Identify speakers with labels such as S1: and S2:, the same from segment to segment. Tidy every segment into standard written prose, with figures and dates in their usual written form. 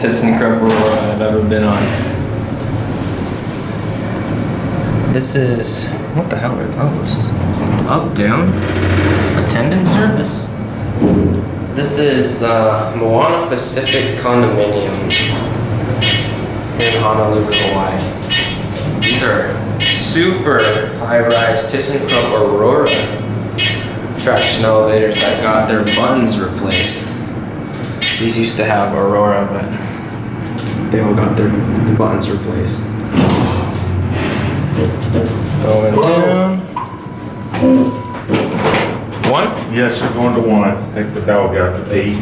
S1: ThyssenKrupp Aurora I've ever been on. This is, what the hell are those? Up, down? Attendant service? This is the Moana Pacific Condominiums in Honolulu, Hawaii. These are super high-rise ThyssenKrupp Aurora traction elevators that got their buttons replaced. These used to have Aurora, but they all got the buttons replaced. Going down. One?
S2: Yes, you're going to one. I think the dog got to pee.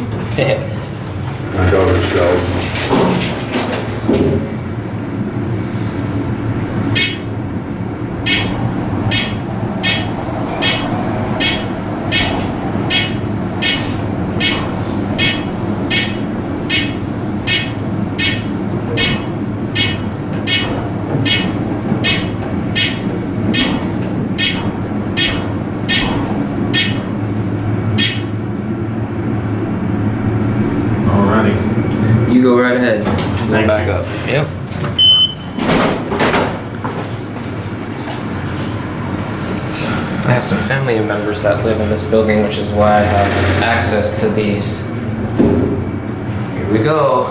S2: My daughter's dog.
S1: You go right ahead. Go back up. Yep. I have some family members that live in this building, which is why I have access to these. Here we go.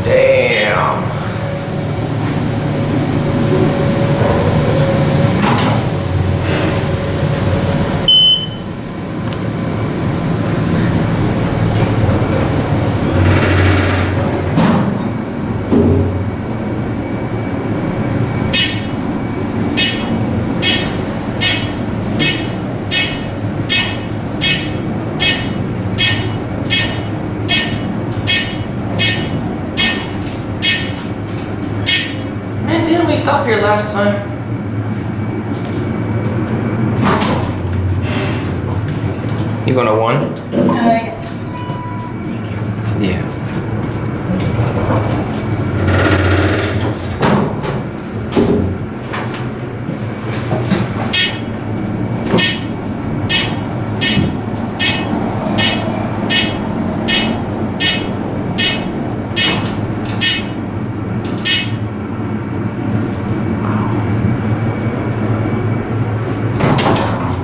S1: Damn. Man, didn't we stop here last time? You going to one?
S3: Yes.
S1: Yeah.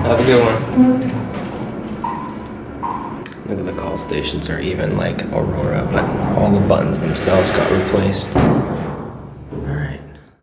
S1: Have a good one. Look at the call stations are even like Aurora, but all the buttons themselves got replaced.